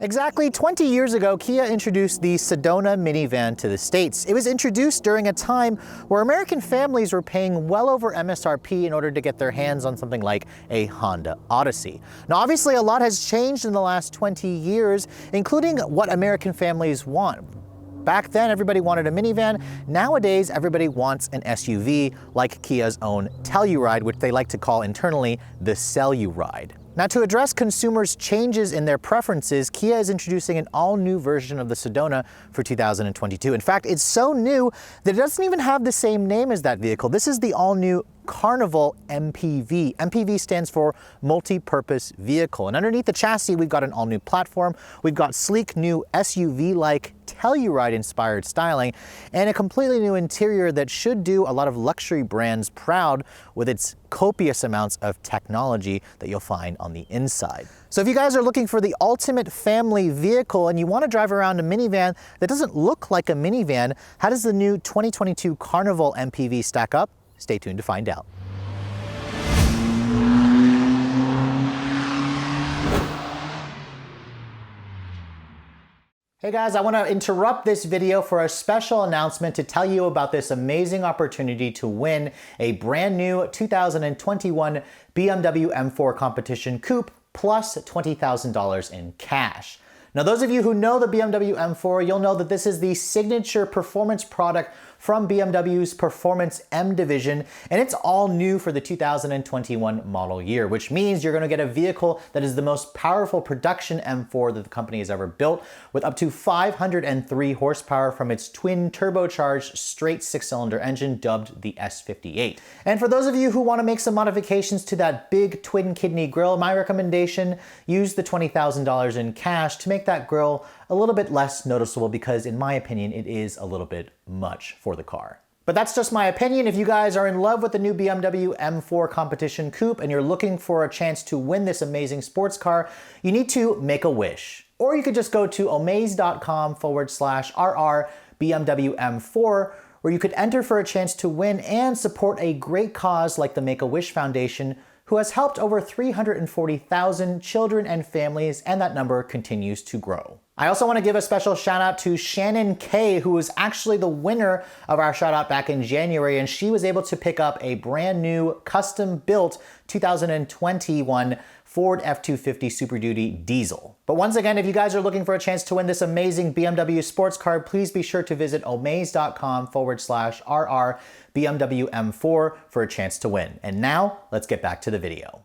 Exactly 20 years ago, Kia introduced the Sedona minivan to the States. It was introduced during a time where American families were paying well over MSRP in order to get their hands on something like a Honda Odyssey. Now, obviously, a lot has changed in the last 20 years, including what American families want. Back then, everybody wanted a minivan. Nowadays, everybody wants an SUV like Kia's own Telluride, which they like to call internally the Celluride. Now, to address consumers' changes in their preferences, Kia is introducing an all-new version of the Sedona for 2022. In fact, it's so new that it doesn't even have the same name as that vehicle. This is the all-new Carnival MPV. MPV stands for multi-purpose vehicle. And underneath the chassis, we've got an all-new platform. We've got sleek new SUV-like Telluride-inspired styling and a completely new interior that should do a lot of luxury brands proud with its copious amounts of technology that you'll find on the inside. So if you guys are looking for the ultimate family vehicle and you want to drive around a minivan that doesn't look like a minivan, how does the new 2022 Carnival MPV stack up? Stay tuned to find out. Hey guys, I want to interrupt this video for a special announcement to tell you about this amazing opportunity to win a brand new 2021 BMW M4 Competition Coupe plus $20,000 in cash. Now, those of you who know the BMW M4, you'll know that this is the signature performance product from BMW's Performance M division, and it's all new for the 2021 model year, which means you're going to get a vehicle that is the most powerful production M4 that the company has ever built, with up to 503 horsepower from its twin turbocharged straight six-cylinder engine dubbed the S58. And for those of you who want to make some modifications to that big twin kidney grille, my recommendation, use the $20,000 in cash to make that grille a little bit less noticeable, because in my opinion, it is a little bit much for the car. But that's just my opinion. If you guys are in love with the new BMW M4 Competition Coupe and you're looking for a chance to win this amazing sports car, you need to make a wish. Or you could just go to omaze.com/RR BMW M4, where you could enter for a chance to win and support a great cause like the Make-A-Wish Foundation, who has helped over 340,000 children and families, and that number continues to grow. I also want to give a special shout out to Shannon Kay, who was actually the winner of our shout out back in January, and she was able to pick up a brand new custom built 2021 Ford F-250 Super Duty diesel. But once again, if you guys are looking for a chance to win this amazing BMW sports car, please be sure to visit omaze.com/RR BMW M4 for a chance to win. And now let's get back to the video.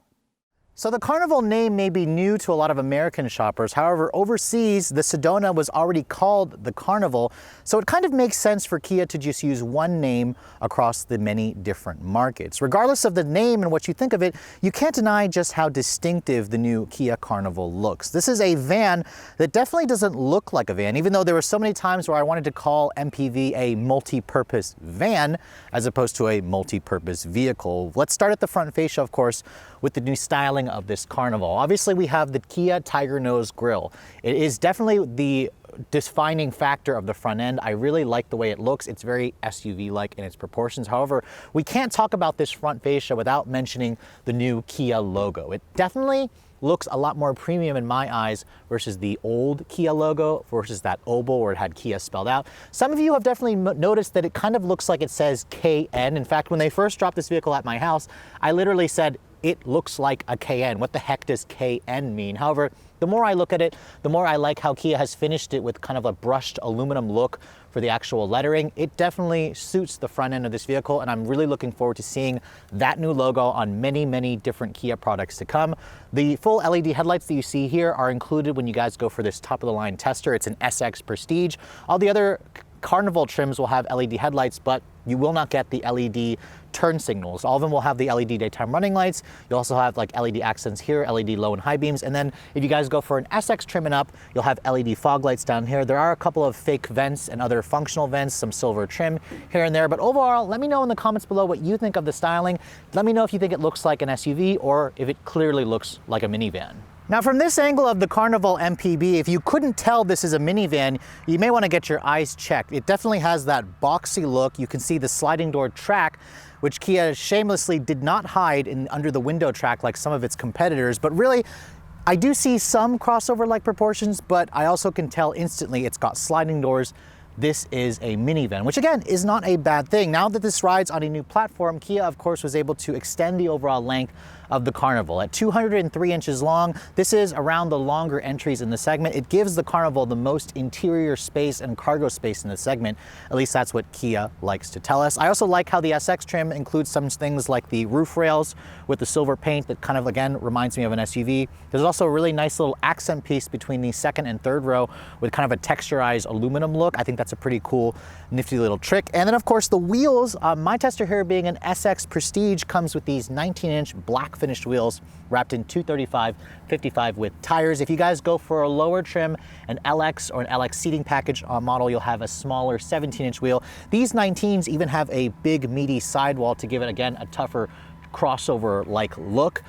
So the Carnival name may be new to a lot of American shoppers. However, overseas, the Sedona was already called the Carnival, so it kind of makes sense for Kia to just use one name across the many different markets. Regardless of the name and what you think of it, you can't deny just how distinctive the new Kia Carnival looks. This is a van that definitely doesn't look like a van, even though there were so many times where I wanted to call MPV a multi-purpose van as opposed to a multi-purpose vehicle. Let's start at the front fascia, of course, with the new styling of this Carnival. Obviously, we have the Kia Tiger Nose grille. It is definitely the defining factor of the front end. I really like the way it looks. It's very SUV-like in its proportions. However, we can't talk about this front fascia without mentioning the new Kia logo. It definitely looks a lot more premium in my eyes versus the old Kia logo, versus that oval where it had Kia spelled out. Some of you have definitely noticed that it kind of looks like it says KN. In fact, when they first dropped this vehicle at my house, I literally said, it looks like a KN. What the heck does KN mean? However, the more I look at it, the more I like how Kia has finished it with kind of a brushed aluminum look for the actual lettering. It definitely suits the front end of this vehicle, and I'm really looking forward to seeing that new logo on many, many different Kia products to come. The full LED headlights that you see here are included when you guys go for this top-of-the-line tester. It's an SX Prestige. All the other Carnival trims will have LED headlights, but you will not get the LED turn signals. All of them will have the LED daytime running lights. You'll also have like LED accents here, LED low and high beams. And then if you guys go for an SX trim and up, you'll have LED fog lights down here. There are a couple of fake vents and other functional vents, some silver trim here and there. But overall, let me know in the comments below what you think of the styling. Let me know if you think it looks like an SUV or if it clearly looks like a minivan. Now, from this angle of the Carnival MPV, if you couldn't tell this is a minivan, you may want to get your eyes checked. It definitely has that boxy look. You can see the sliding door track, which Kia shamelessly did not hide under the window track like some of its competitors, but really I do see some crossover-like proportions, but I also can tell instantly it's got sliding doors. This is a minivan, which again is not a bad thing. Now that this rides on a new platform, Kia of course was able to extend the overall length of the Carnival. At 203 inches long, this is around the longer entries in the segment. It gives the Carnival the most interior space and cargo space in the segment. At least that's what Kia likes to tell us. I also like how the SX trim includes some things like the roof rails with the silver paint that kind of, again, reminds me of an SUV. There's also a really nice little accent piece between the second and third row with kind of a texturized aluminum look. I think that's a pretty cool, nifty little trick. And then of course the wheels, my tester here being an SX Prestige, comes with these 19-inch black finished wheels wrapped in 235/55 with tires. If you guys go for a lower trim, an LX or an LX seating package model, you'll have a smaller 17-inch wheel. These 19s even have a big meaty sidewall to give it, again, a tougher crossover-like look.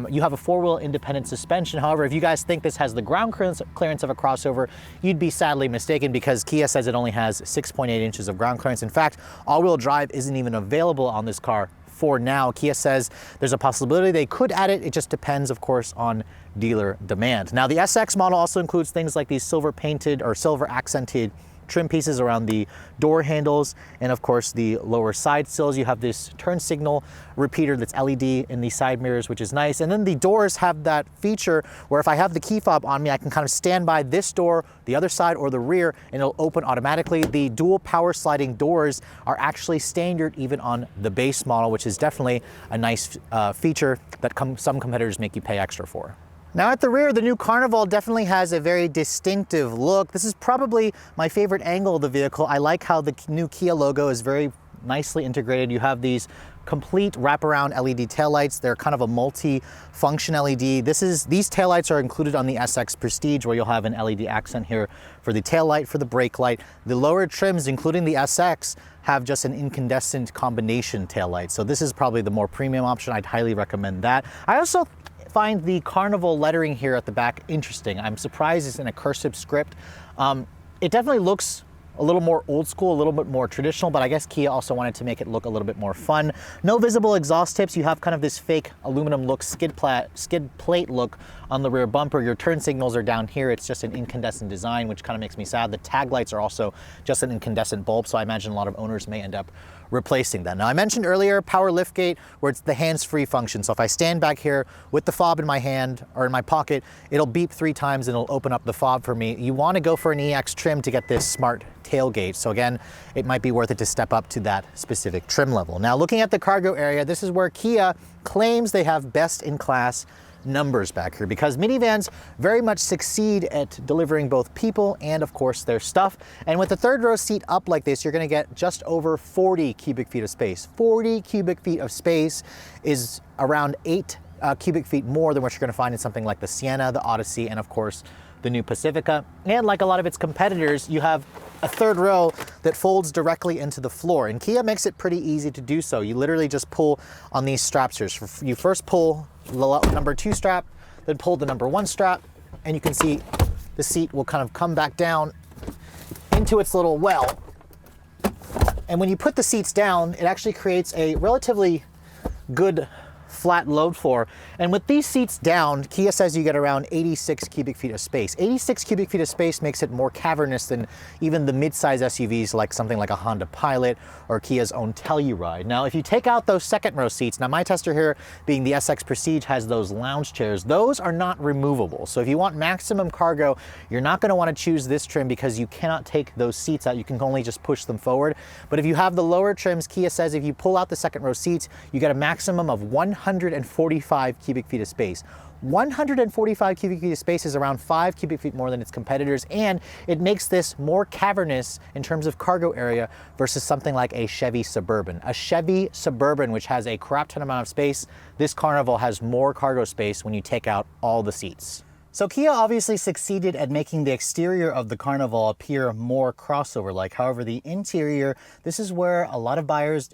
You have a four-wheel independent suspension. However, if you guys think this has the ground clearance of a crossover, you'd be sadly mistaken, because Kia says it only has 6.8 inches of ground clearance. In fact, all-wheel drive isn't even available on this car for now. Kia says there's a possibility they could add it. It just depends, of course, on dealer demand. Now, the SX model also includes things like these silver painted or silver accented trim pieces around the door handles, and of course the lower side sills. You have this turn signal repeater that's LED in the side mirrors, which is nice. And then the doors have that feature where if I have the key fob on me, I can kind of stand by this door, the other side, or the rear, and it'll open automatically. The dual power sliding doors are actually standard even on the base model, which is definitely a nice feature that some competitors make you pay extra for. Now at the rear, the new Carnival definitely has a very distinctive look. This is probably my favorite angle of the vehicle. I like how the new Kia logo is very nicely integrated. You have these complete wraparound LED taillights. They're kind of a multi-function LED. These taillights are included on the SX Prestige, where you'll have an LED accent here for the taillight, for the brake light. The lower trims, including the SX, have just an incandescent combination taillight. So this is probably the more premium option. I'd highly recommend that. I also find the Carnival lettering here at the back interesting. I'm surprised it's in a cursive script. It definitely looks a little more old school, a little bit more traditional, but I guess Kia also wanted to make it look a little bit more fun. No visible exhaust tips. You have kind of this fake aluminum look, skid plate look on the rear bumper. Your turn signals are down here. It's just an incandescent design, which kind of makes me sad. The tag lights are also just an incandescent bulb, so I imagine a lot of owners may end up replacing that. Now, I mentioned earlier power liftgate, where it's the hands-free function. So if I stand back here with the fob in my hand or in my pocket, it'll beep 3 times and it'll open up the fob for me. You want to go for an EX trim to get this smart tailgate. So again, it might be worth it to step up to that specific trim level. Now, looking at the cargo area, this is where Kia claims they have best-in-class numbers back here, because minivans very much succeed at delivering both people and of course their stuff. And with the third row seat up like this, you're going to get just over 40 cubic feet of space. 40 cubic feet of space is around 8 cubic feet more than what you're going to find in something like the Sienna, the Odyssey, and of course the new Pacifica. And like a lot of its competitors, you have a third row that folds directly into the floor, and Kia makes it pretty easy to do so. You literally just pull on these straps here. So you first pull the number 2 strap, then pull the number 1 strap, and you can see the seat will kind of come back down into its little well. And when you put the seats down, it actually creates a relatively good flat load floor. And with these seats down, Kia says you get around 86 cubic feet of space. 86 cubic feet of space makes it more cavernous than even the mid-size SUVs like something like a Honda Pilot or Kia's own Telluride. Now, if you take out those second row seats, now my tester here being the SX Prestige has those lounge chairs. Those are not removable. So if you want maximum cargo, you're not going to want to choose this trim because you cannot take those seats out. You can only just push them forward. But if you have the lower trims, Kia says if you pull out the second row seats, you get a maximum of 145 cubic feet of space. 145 cubic feet of space is around 5 cubic feet more than its competitors, and it makes this more cavernous in terms of cargo area versus something like a Chevy Suburban. A Chevy Suburban, which has a crap ton amount of space, this Carnival has more cargo space when you take out all the seats. So Kia obviously succeeded at making the exterior of the Carnival appear more crossover-like. However, the interior, this is where a lot of buyers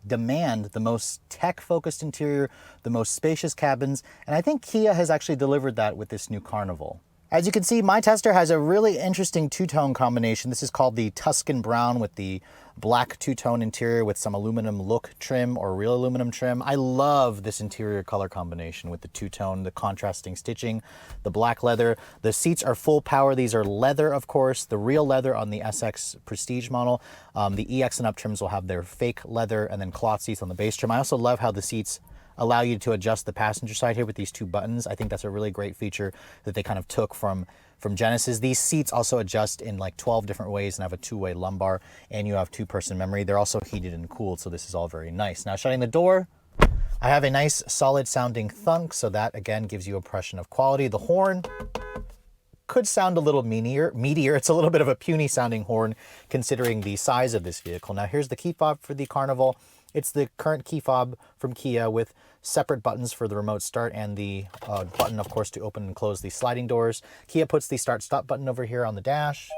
demand the most tech-focused interior, the most spacious cabins, and I think Kia has actually delivered that with this new Carnival. As you can see, my tester has a really interesting two-tone combination. This is called the Tuscan Brown with the black two-tone interior with some aluminum look trim or real aluminum trim. I love this interior color combination with the two-tone, the contrasting stitching, the black leather. The seats are full power. These are leather, of course, the real leather on the SX Prestige model. The EX and up trims will have their fake leather and then cloth seats on the base trim. I also love how the seats allow you to adjust the passenger side here with these two buttons. I think that's a really great feature that they kind of took from Genesis. These seats also adjust in like 12 different ways and have a two-way lumbar, and you have two-person memory. They're also heated and cooled, so this is all very nice. Now, shutting the door, I have a nice solid sounding thunk, so that again gives you an impression of quality. The horn could sound a little meatier. It's a little bit of a puny sounding horn considering the size of this vehicle. Now, here's the key fob for the Carnival. It's the current key fob from Kia with separate buttons for the remote start and the button, of course, to open and close the sliding doors. Kia puts the start-stop button over here on the dash.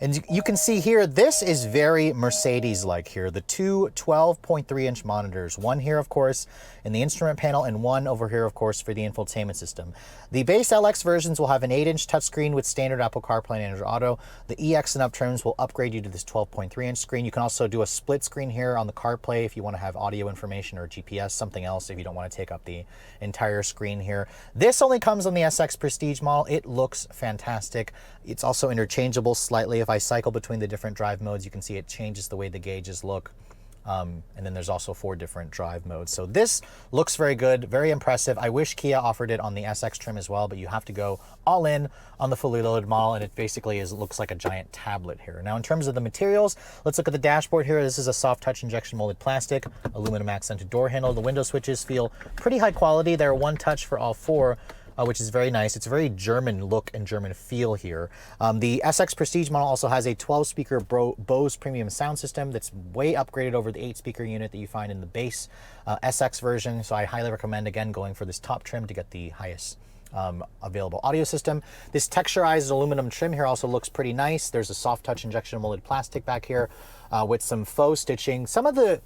And you can see here, this is very Mercedes-like here. The two 12.3-inch monitors, one here, of course, in the instrument panel, and one over here, of course, for the infotainment system. The base LX versions will have an 8-inch touchscreen with standard Apple CarPlay and Android Auto. The EX and up trims will upgrade you to this 12.3-inch screen. You can also do a split screen here on the CarPlay if you want to have audio information or GPS, something else if you don't want to take up the entire screen here. This only comes on the SX Prestige model. It looks fantastic. It's also interchangeable slightly. If I cycle between the different drive modes, you can see it changes the way the gauges look. And then there's also 4 different drive modes. So this looks very good, very impressive. I wish Kia offered it on the SX trim as well, but you have to go all in on the fully loaded model, and it basically looks like a giant tablet here. Now, in terms of the materials, let's look at the dashboard here. This is a soft touch injection molded plastic, aluminum accented door handle. The window switches feel pretty high quality. They're one touch for all 4. Which is very nice. It's a very German look and German feel here. The SX Prestige model also has a 12-speaker Bose premium sound system that's way upgraded over the 8-speaker unit that you find in the base SX version. So I highly recommend, again, going for this top trim to get the highest available audio system. This texturized aluminum trim here also looks pretty nice. There's a soft touch injection molded plastic back here with some faux stitching. Some of the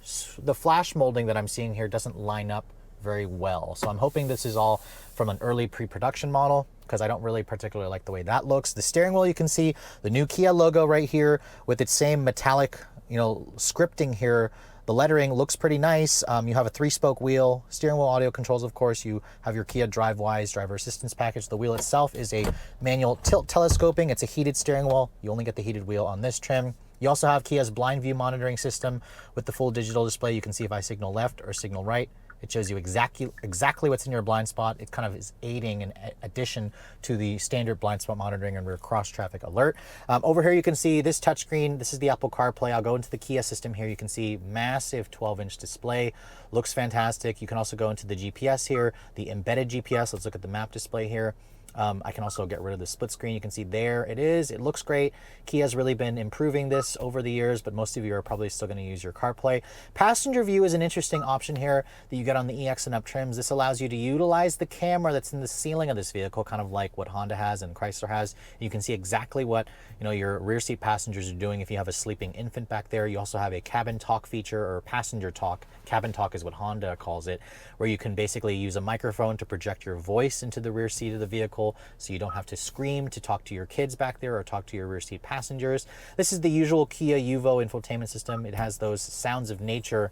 flash molding that I'm seeing here doesn't line up very well. So I'm hoping this is all from an early pre-production model, because I don't really particularly like the way that looks. The steering wheel, you can see the new Kia logo right here with its same metallic, scripting here. The lettering looks pretty nice. You have a 3-spoke wheel, steering wheel audio controls, of course. You have your Kia DriveWise driver assistance package. The wheel itself is a manual tilt telescoping. It's a heated steering wheel. You only get the heated wheel on this trim. You also have Kia's blind view monitoring system with the full digital display. You can see if I signal left or signal right. It shows you exactly what's in your blind spot. It kind of is aiding in addition to the standard blind spot monitoring and rear cross traffic alert. Over here you can see this touchscreen. This is the Apple CarPlay. I'll go into the Kia system here. You can see massive 12-inch display. Looks fantastic. You can also go into the GPS here, the embedded GPS. Let's look at the map display here. I can also get rid of the split screen. You can see there it is. It looks great. Kia's really been improving this over the years, but most of you are probably still going to use your CarPlay. Passenger view is an interesting option here that you get on the EX and up trims. This allows you to utilize the camera that's in the ceiling of this vehicle, kind of like what Honda has and Chrysler has. You can see exactly what your rear seat passengers are doing if you have a sleeping infant back there. You also have a cabin talk feature, or passenger talk. Cabin talk is what Honda calls it, where you can basically use a microphone to project your voice into the rear seat of the vehicle, so you don't have to scream to talk to your kids back there or talk to your rear seat passengers. This is the usual Kia Yuvo infotainment system. It has those sounds of nature,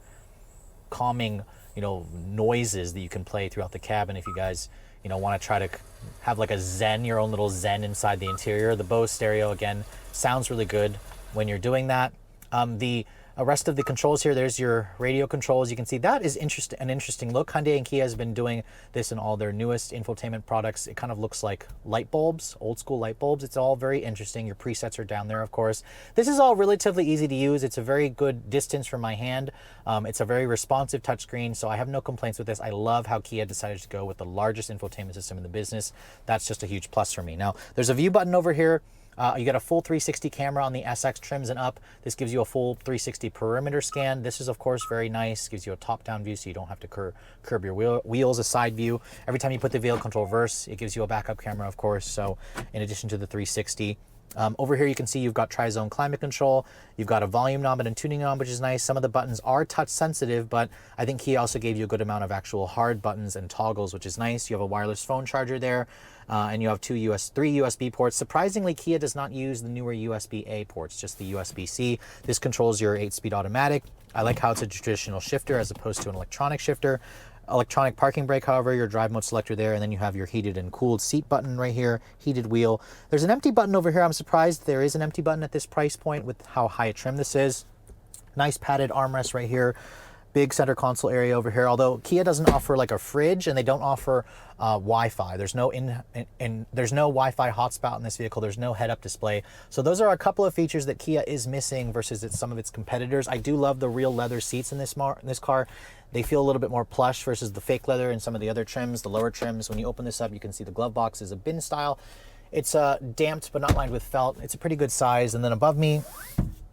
calming, noises that you can play throughout the cabin if you guys, want to try to have like a zen, your own little zen inside the interior. The Bose stereo, again, sounds really good when you're doing that. The rest of the controls here, there's your radio controls. You can see that is an interesting look. Hyundai and Kia has been doing this in all their newest infotainment products. It kind of looks like light bulbs, old school light bulbs. It's all very interesting. Your presets are down there, of course. This is all relatively easy to use. It's a very good distance from my hand. It's a very responsive touchscreen, so I have no complaints with this. I love how Kia decided to go with the largest infotainment system in the business. That's just a huge plus for me. Now, there's a view button over here. You get a full 360 camera on the SX trims and up. This gives you a full 360 perimeter scan. This is, of course, very nice. Gives you a top-down view, so you don't have to curb your wheels. A side view. Every time you put the vehicle control reverse, it gives you a backup camera, of course. So in addition to the 360, Over here you can see you've got tri-zone climate control, you've got a volume knob and a tuning knob, which is nice. Some of the buttons are touch sensitive, but I think Kia also gave you a good amount of actual hard buttons and toggles, which is nice. You have a wireless phone charger there, and you have three USB ports. Surprisingly, Kia does not use the newer USB-A ports, just the USB-C. This controls your 8-speed automatic. I like how it's a traditional shifter as opposed to an electronic shifter. Electronic parking brake, however, your drive mode selector there, and then you have your heated and cooled seat button right here, heated wheel. There's an empty button over here. I'm surprised there is an empty button at this price point with how high a trim this is. Nice padded armrest right here. Big center console area over here, although Kia doesn't offer like a fridge and they don't offer Wi-Fi. There's no there's no Wi-Fi hotspot in this vehicle. There's no head-up display. So those are a couple of features that Kia is missing versus some of its competitors. I do love the real leather seats in this car. They feel a little bit more plush versus the fake leather in some of the other trims, the lower trims. When you open this up, you can see the glove box is a bin style. It's damped but not lined with felt. It's a pretty good size. And then above me,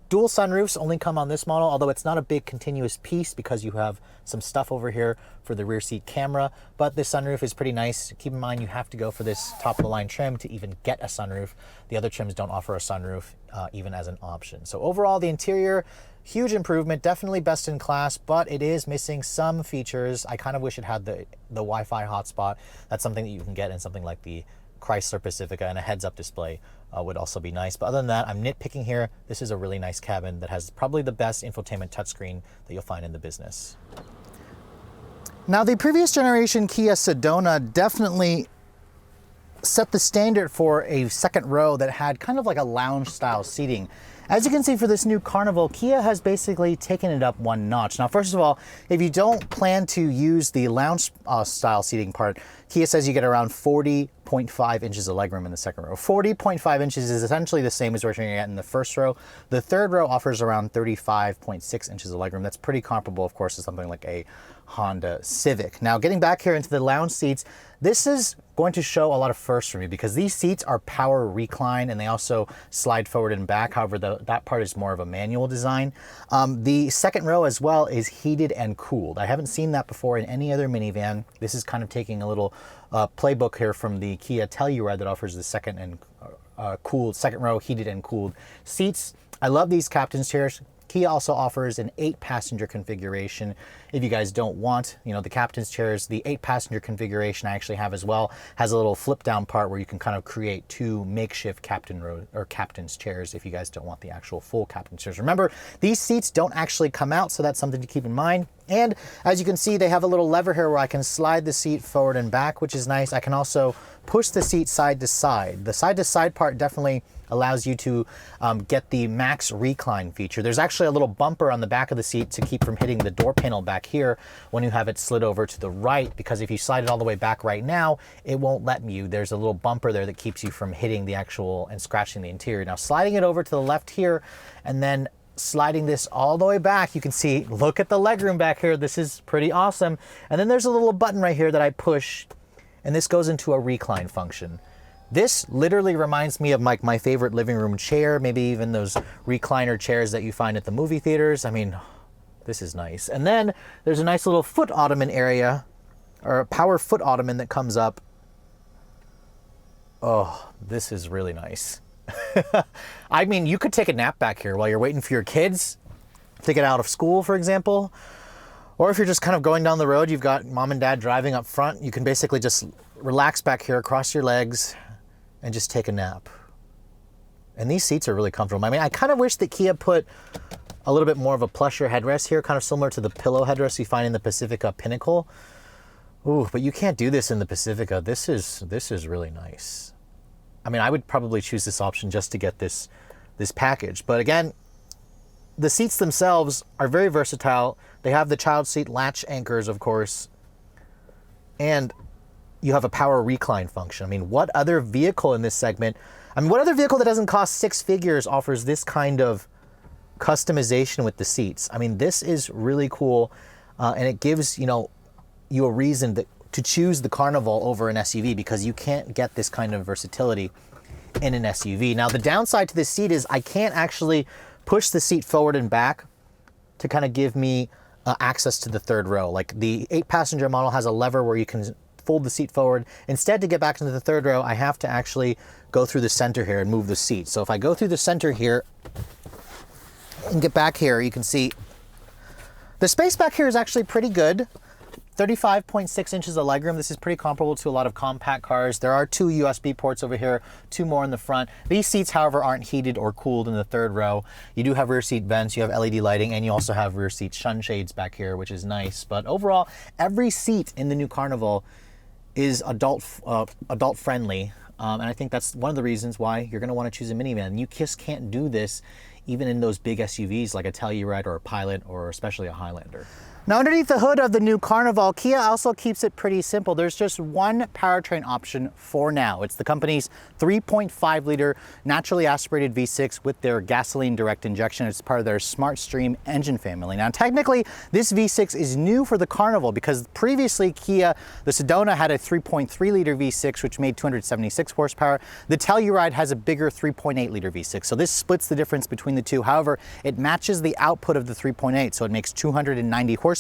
dual sunroofs only come on this model, although it's not a big continuous piece because you have some stuff over here for the rear seat camera, but this sunroof is pretty nice. Keep in mind you have to go for this top of the line trim to even get a sunroof. The other trims don't offer a sunroof even as an option. So overall, the interior, huge improvement, definitely best in class, but it is missing some features. I kind of wish it had the Wi-Fi hotspot. That's something that you can get in something like the Chrysler Pacifica, and a heads-up display would also be nice. But other than that, I'm nitpicking here. This is a really nice cabin that has probably the best infotainment touchscreen that you'll find in the business. Now, the previous generation Kia Sedona definitely set the standard for a second row that had kind of like a lounge style seating. As you can see for this new Carnival, Kia has basically taken it up one notch. Now, first of all, if you don't plan to use the lounge style seating part, Kia says you get around 40.5 inches of legroom in the second row. 40.5 inches is essentially the same as what you're gonna get in the first row. The third row offers around 35.6 inches of legroom. That's pretty comparable, of course, to something like a Honda Civic. Now, getting back here into the lounge seats, this is going to show a lot of firsts for me because these seats are power recline and they also slide forward and back. However, that part is more of a manual design. The second row as well is heated and cooled. I haven't seen that before in any other minivan. This is kind of taking a little playbook here from the Kia Telluride that offers the second row heated and cooled seats. I love these captain's chairs. Kia also offers an 8-passenger configuration. If you guys don't want, the captain's chairs, the 8-passenger configuration I actually have as well has a little flip down part where you can kind of create 2 makeshift captain's chairs if you guys don't want the actual full captain's chairs. Remember, these seats don't actually come out, so that's something to keep in mind. And as you can see, they have a little lever here where I can slide the seat forward and back, which is nice. I can also push the seat side to side. The side to side part definitely allows you to get the max recline feature. There's actually a little bumper on the back of the seat to keep from hitting the door panel back here when you have it slid over to the right, because if you slide it all the way back right now, it won't let you. There's a little bumper there that keeps you from hitting the actual and scratching the interior. Now, sliding it over to the left here and then sliding this all the way back, you can see, look at the legroom back here. This is pretty awesome. And then there's a little button right here that I push, and this goes into a recline function. This literally reminds me of my favorite living room chair, maybe even those recliner chairs that you find at the movie theaters. I mean, this is nice. And then there's a nice little foot ottoman area, or a power foot ottoman that comes up. Oh, this is really nice. I mean, you could take a nap back here while you're waiting for your kids to get out of school, for example. Or if you're just kind of going down the road, you've got mom and dad driving up front, you can basically just relax back here, cross your legs, and just take a nap. And these seats are really comfortable. I mean, I kind of wish that Kia put a little bit more of a plusher headrest here, kind of similar to the pillow headrest you find in the Pacifica Pinnacle. Ooh, but you can't do this in the Pacifica. This is really nice. I mean, I would probably choose this option just to get this package. But again, the seats themselves are very versatile. They have the child seat latch anchors, of course, and you have a power recline function. I mean, what other vehicle in this segment, what other vehicle that doesn't cost 6 figures offers this kind of customization with the seats? I mean, this is really cool, and it gives, you a reason to choose the Carnival over an SUV, because you can't get this kind of versatility in an SUV. Now, the downside to this seat is I can't actually push the seat forward and back to kind of give me access to the third row. Like the 8-passenger model has a lever where you can fold the seat forward. Instead, to get back into the third row, I have to actually go through the center here and move the seat. So if I go through the center here and get back here, you can see the space back here is actually pretty good. 35.6 inches of legroom. This is pretty comparable to a lot of compact cars. There are 2 USB ports over here, 2 more in the front. These seats, however, aren't heated or cooled in the third row. You do have rear seat vents, you have LED lighting, and you also have rear seat sunshades back here, which is nice. But overall, every seat in the new Carnival is adult friendly. And I think that's one of the reasons why you're going to want to choose a minivan. You just can't do this even in those big SUVs like a Telluride or a Pilot or especially a Highlander. Now, underneath the hood of the new Carnival, Kia also keeps it pretty simple. There's just one powertrain option for now. It's the company's 3.5-liter naturally aspirated V6 with their gasoline direct injection. It's part of their SmartStream engine family. Now, technically, this V6 is new for the Carnival because previously Kia, the Sedona, had a 3.3-liter V6, which made 276 horsepower. The Telluride has a bigger 3.8-liter V6. So this splits the difference between the two. However, it matches the output of the 3.8, so it makes 290 horsepower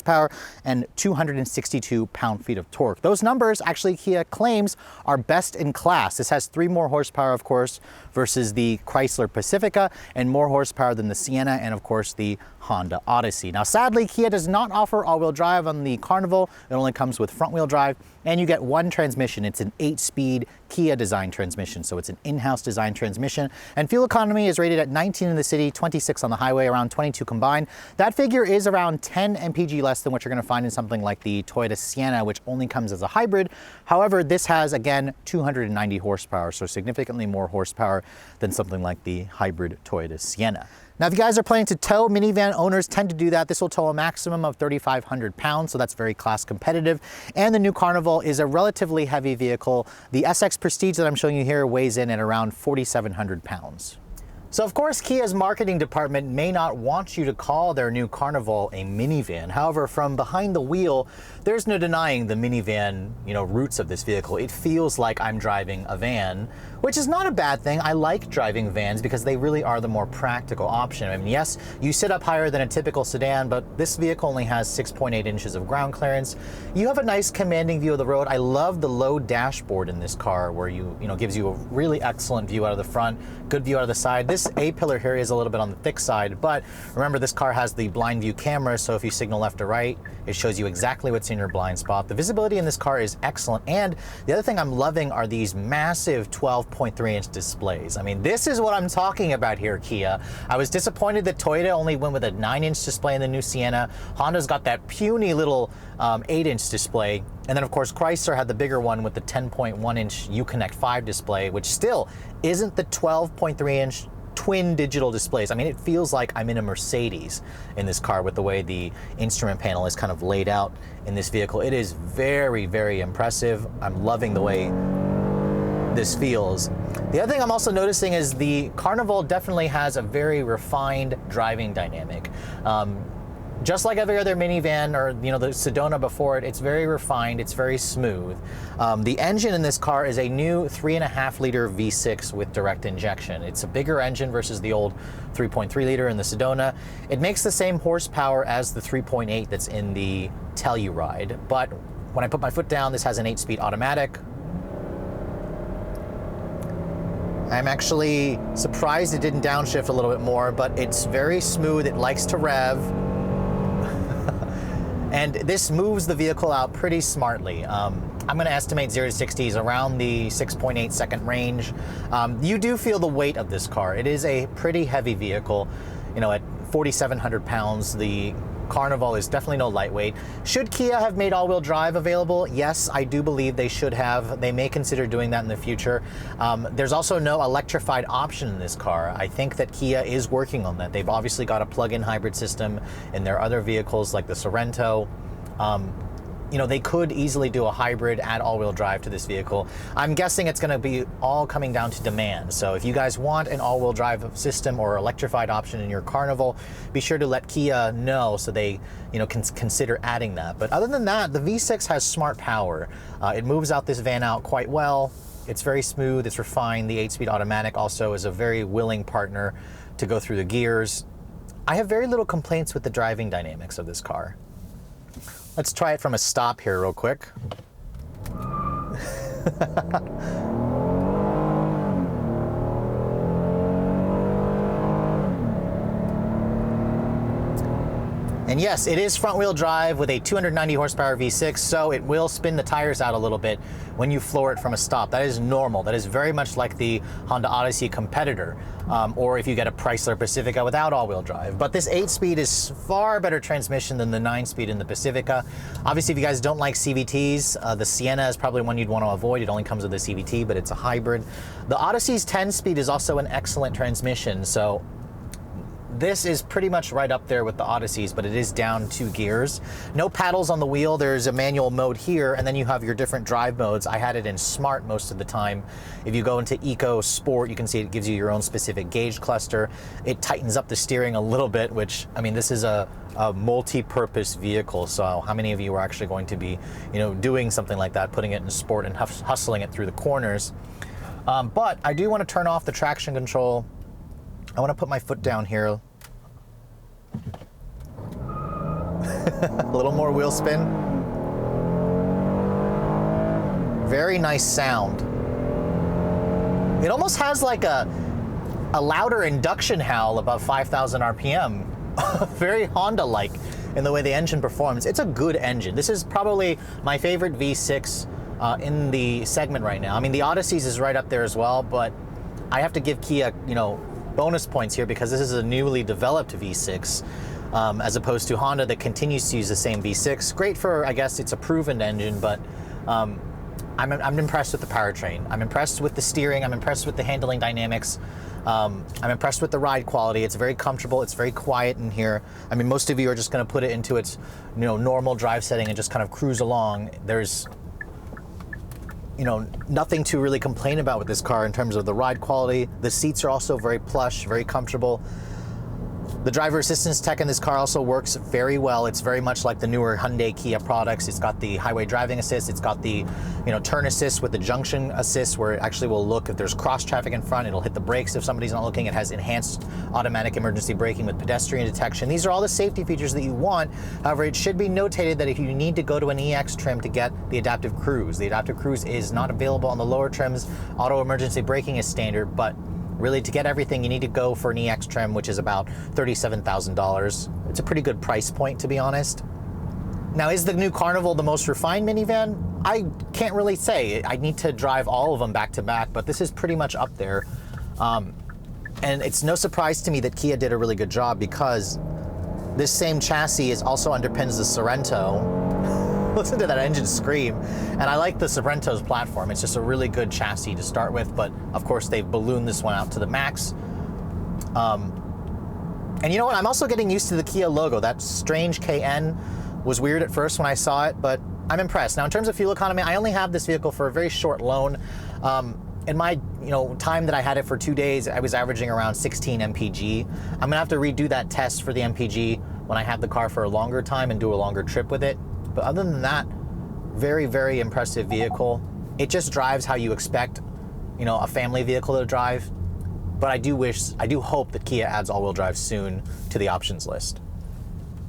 and 262 pound-feet of torque. Those numbers actually Kia claims are best in class. This has 3 more horsepower, of course, versus the Chrysler Pacifica, and more horsepower than the Sienna and, of course, the Honda Odyssey. Now, sadly, Kia does not offer all-wheel drive on the Carnival. It only comes with front-wheel drive, and you get one transmission. It's an 8-speed Kia design transmission, so it's an in-house design transmission. And fuel economy is rated at 19 in the city, 26 on the highway, around 22 combined. That figure is around 10 mpg less than what you're going to find in something like the Toyota Sienna, which only comes as a hybrid. However, this has, again, 290 horsepower, so significantly more horsepower than something like the hybrid Toyota Sienna. Now, if you guys are planning to tow, minivan owners tend to do that. This will tow a maximum of 3,500 pounds, so that's very class competitive. And the new Carnival is a relatively heavy vehicle. The SX Prestige that I'm showing you here weighs in at around 4,700 pounds. So of course, Kia's marketing department may not want you to call their new Carnival a minivan. However, from behind the wheel, there's no denying the minivan, roots of this vehicle. It feels like I'm driving a van, which is not a bad thing. I like driving vans because they really are the more practical option. I mean, yes, you sit up higher than a typical sedan, but this vehicle only has 6.8 inches of ground clearance. You have a nice commanding view of the road. I love the low dashboard in this car where gives you a really excellent view out of the front, good view out of the side. This A-pillar here is a little bit on the thick side, but remember, this car has the blind view camera, so if you signal left or right, it shows you exactly what's in your blind spot. The visibility in this car is excellent, and the other thing I'm loving are these massive 12.3-inch displays. I mean, this is what I'm talking about here, Kia. I was disappointed that Toyota only went with a 9-inch display in the new Sienna. Honda's got that puny little 8-inch display, and then of course Chrysler had the bigger one with the 10.1-inch Uconnect 5 display, which still isn't the 12.3-inch twin digital displays. I mean, it feels like I'm in a Mercedes in this car with the way the instrument panel is kind of laid out in this vehicle. It is very, very impressive. I'm loving the way this feels. The other thing I'm also noticing is the Carnival definitely has a very refined driving dynamic. Just like every other minivan or the Sedona before it, it's very refined, it's very smooth. The engine in this car is a new 3.5-liter V6 with direct injection. It's a bigger engine versus the old 3.3-liter in the Sedona. It makes the same horsepower as the 3.8 that's in the Telluride, but when I put my foot down, this has an 8-speed automatic. I'm actually surprised it didn't downshift a little bit more, but it's very smooth, it likes to rev. And this moves the vehicle out pretty smartly. I'm going to estimate 0 to 60 is around the 6.8 second range. You do feel the weight of this car. It is a pretty heavy vehicle. At 4,700 pounds, the Carnival is definitely no lightweight. Should Kia have made all-wheel drive available? Yes, I do believe they should have. They may consider doing that in the future. There's also no electrified option in this car. I think that Kia is working on that. They've obviously got a plug-in hybrid system in their other vehicles like the Sorento. They could easily do a hybrid, add all-wheel drive to this vehicle. I'm guessing it's going to be all coming down to demand. So if you guys want an all-wheel drive system or electrified option in your Carnival, be sure to let Kia know so they can consider adding that. But other than that, the V6 has smart power. It moves out this van out quite well. It's very smooth, it's refined. The 8-speed automatic also is a very willing partner to go through the gears. I have very little complaints with the driving dynamics of this car. Let's try it from a stop here real quick. And yes, it is front-wheel drive with a 290 horsepower V6, so it will spin the tires out a little bit when you floor it from a stop. That is normal. That is very much like the Honda Odyssey competitor, or if you get a Chrysler Pacifica without all-wheel drive. But this 8-speed is far better transmission than the 9-speed in the Pacifica. Obviously, if you guys don't like CVTs, the Sienna is probably one you'd want to avoid. It only comes with a CVT, but it's a hybrid. The Odyssey's 10-speed is also an excellent transmission, so this is pretty much right up there with the Odysseys, but it is down 2 gears. No paddles on the wheel. There's a manual mode here, and then you have your different drive modes. I had it in Smart most of the time. If you go into Eco Sport, you can see it gives you your own specific gauge cluster. It tightens up the steering a little bit, which, I mean, this is a multi-purpose vehicle, so how many of you are actually going to be, you know, doing something like that, putting it in Sport and hustling it through the corners? But I do want to turn off the traction control. I want to put my foot down here. A little more wheel spin. Very nice sound. It almost has like a louder induction howl above 5,000 RPM. Very Honda-like in the way the engine performs. It's a good engine. This is probably my favorite V6 in the segment right now. I mean, the Odysseys is right up there as well, but I have to give Kia, you know, bonus points here because this is a newly developed V6 as opposed to Honda that continues to use the same V6. Great for, I guess, it's a proven engine, but I'm impressed with the powertrain. I'm impressed with the steering. I'm impressed with the handling dynamics. I'm impressed with the ride quality. It's very comfortable. It's very quiet in here. I mean, most of you are just going to put it into its, you know, normal drive setting and just kind of cruise along. There's, you know, nothing to really complain about with this car in terms of the ride quality. The seats are also very plush, very comfortable. The driver assistance tech in this car also works very well. It's very much like the newer Hyundai Kia products. It's got the highway driving assist. It's got the, you know, turn assist with the junction assist, where it actually will look if there's cross traffic in front. It'll hit the brakes if somebody's not looking. It has enhanced automatic emergency braking with pedestrian detection. These are all the safety features that you want. However, it should be notated that if you need to go to an EX trim to get the adaptive cruise is not available on the lower trims. Auto emergency braking is standard, but really, to get everything, you need to go for an EX trim, which is about $37,000. It's a pretty good price point, to be honest. Now, is the new Carnival the most refined minivan? I can't really say. I need to drive all of them back to back, but this is pretty much up there. And it's no surprise to me that Kia did a really good job, because this same chassis also underpins the Sorento. Listen to that engine scream. And I like the Sorrento's platform. It's just a really good chassis to start with, but of course they've ballooned this one out to the max. And you know what? I'm also getting used to the Kia logo. That strange KN was weird at first when I saw it, but I'm impressed. Now, in terms of fuel economy, I only have this vehicle for a very short loan. In my time that I had it for 2 days, I was averaging around 16 mpg. I'm gonna have to redo that test for the mpg when I have the car for a longer time and do a longer trip with it. But other than that, very, very impressive vehicle. It just drives how you expect, a family vehicle to drive. But I do hope that Kia adds all-wheel drive soon to the options list.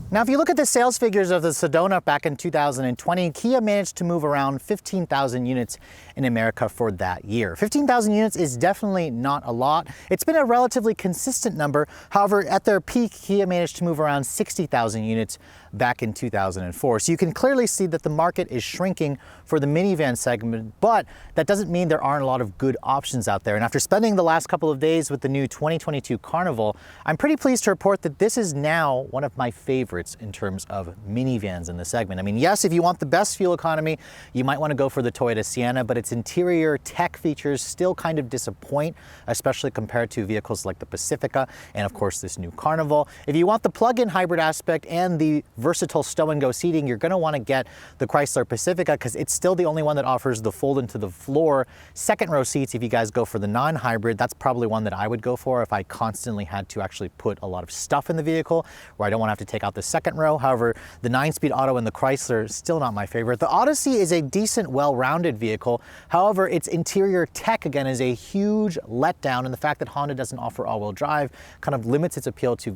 Now, if you look at the sales figures of the Sedona back in 2020, Kia managed to move around 15,000 units in America for that year. 15,000 units is definitely not a lot. It's been a relatively consistent number. However, at their peak, Kia managed to move around 60,000 units back in 2004. So you can clearly see that the market is shrinking for the minivan segment, but that doesn't mean there aren't a lot of good options out there. And after spending the last couple of days with the new 2022 Carnival, I'm pretty pleased to report that this is now one of my favorites in terms of minivans in the segment. I mean, yes, if you want the best fuel economy, you might want to go for the Toyota Sienna, but its interior tech features still kind of disappoint, especially compared to vehicles like the Pacifica and of course this new Carnival. If you want the plug-in hybrid aspect and the versatile stow-and-go seating, you're going to want to get the Chrysler Pacifica because it's still the only one that offers the fold into the floor second row seats. If you guys go for the non-hybrid, that's probably one that I would go for if I constantly had to actually put a lot of stuff in the vehicle where I don't want to have to take out the second row. However, the 9-speed auto in the Chrysler is still not my favorite. The Odyssey is a decent, well-rounded vehicle. However, its interior tech, again, is a huge letdown, and the fact that Honda doesn't offer all-wheel drive kind of limits its appeal to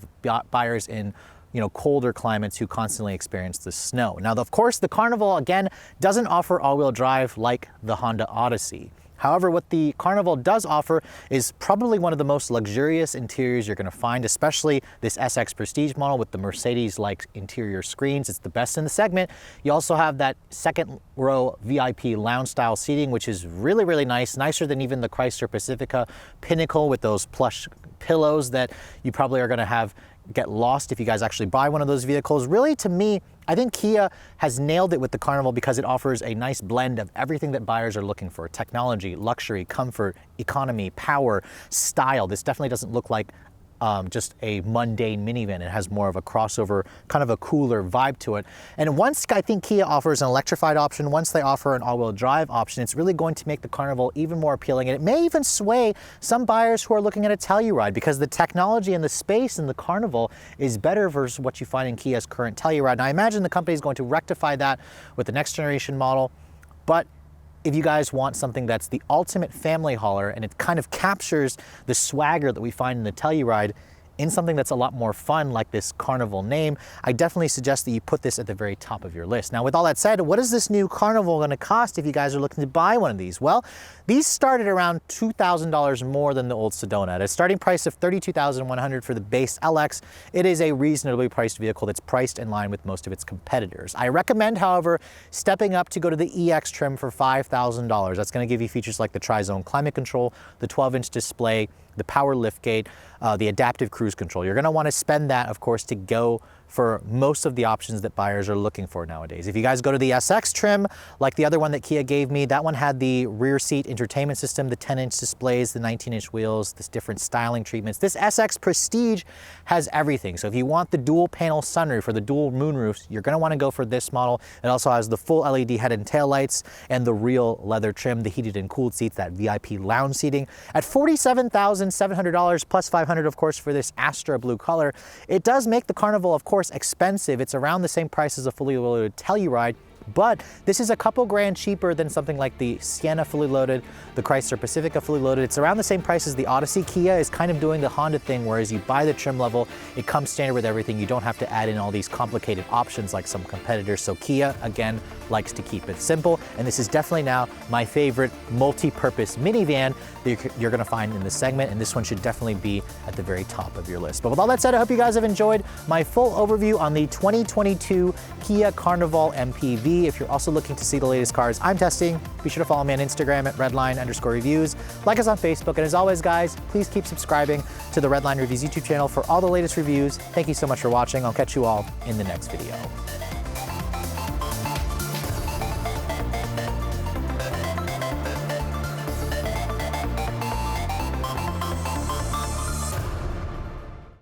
buyers in colder climates who constantly experience the snow. Now, of course, the Carnival, again, doesn't offer all-wheel drive like the Honda Odyssey. However, what the Carnival does offer is probably one of the most luxurious interiors you're going to find, especially this SX Prestige model with the Mercedes-like interior screens. It's the best in the segment. You also have that second row VIP lounge style seating, which is really, really nice, nicer than even the Chrysler Pacifica Pinnacle with those plush pillows that you probably are going to get lost if you guys actually buy one of those vehicles. Really, to me, I think Kia has nailed it with the Carnival because it offers a nice blend of everything that buyers are looking for: technology, luxury, comfort, economy, power, style. This definitely doesn't look like just a mundane minivan. It has more of a crossover, kind of a cooler vibe to it. And once I think Kia offers an electrified option, once they offer an all-wheel drive option, it's really going to make the Carnival even more appealing. And it may even sway some buyers who are looking at a Telluride, because the technology and the space in the Carnival is better versus what you find in Kia's current Telluride. And I imagine the company is going to rectify that with the next generation model. But if you guys want something that's the ultimate family hauler and it kind of captures the swagger that we find in the Telluride in something that's a lot more fun, like this Carnival name, I definitely suggest that you put this at the very top of your list. Now, with all that said, what is this new Carnival going to cost if you guys are looking to buy one of these? Well, these started around $2,000 more than the old Sedona. At a starting price of $32,100 for the base LX, it is a reasonably priced vehicle that's priced in line with most of its competitors. I recommend, however, stepping up to go to the EX trim for $5,000. That's going to give you features like the tri-zone climate control, the 12-inch display, the power liftgate, the adaptive cruise control. You're going to want to spend that, of course, to go for most of the options that buyers are looking for nowadays. If you guys go to the SX trim, like the other one that Kia gave me, that one had the rear seat entertainment system, the 10-inch displays, the 19-inch wheels, this different styling treatments. This SX Prestige has everything. So if you want the dual panel sunroof or the dual moonroofs, you're going to want to go for this model. It also has the full LED head and tail lights and the real leather trim, the heated and cooled seats, that VIP lounge seating. At $47,700 plus $500, of course, for this Astra blue color, it does make the Carnival, of course, expensive. It's around the same price as a fully loaded Telluride, but this is a couple grand cheaper than something like the Sienna fully loaded, the Chrysler Pacifica fully loaded. It's around the same price as the Odyssey. Kia is kind of doing the Honda thing, whereas you buy the trim level, it comes standard with everything. You don't have to add in all these complicated options like some competitors. So Kia, again, likes to keep it simple. And this is definitely now my favorite multi-purpose minivan that you're gonna find in the segment. And this one should definitely be at the very top of your list. But with all that said, I hope you guys have enjoyed my full overview on the 2022 Kia Carnival MPV. If you're also looking to see the latest cars I'm testing, be sure to follow me on Instagram at Redline_reviews. Like us on Facebook. And as always, guys, please keep subscribing to the Redline Reviews YouTube channel for all the latest reviews. Thank you so much for watching. I'll catch you all in the next video.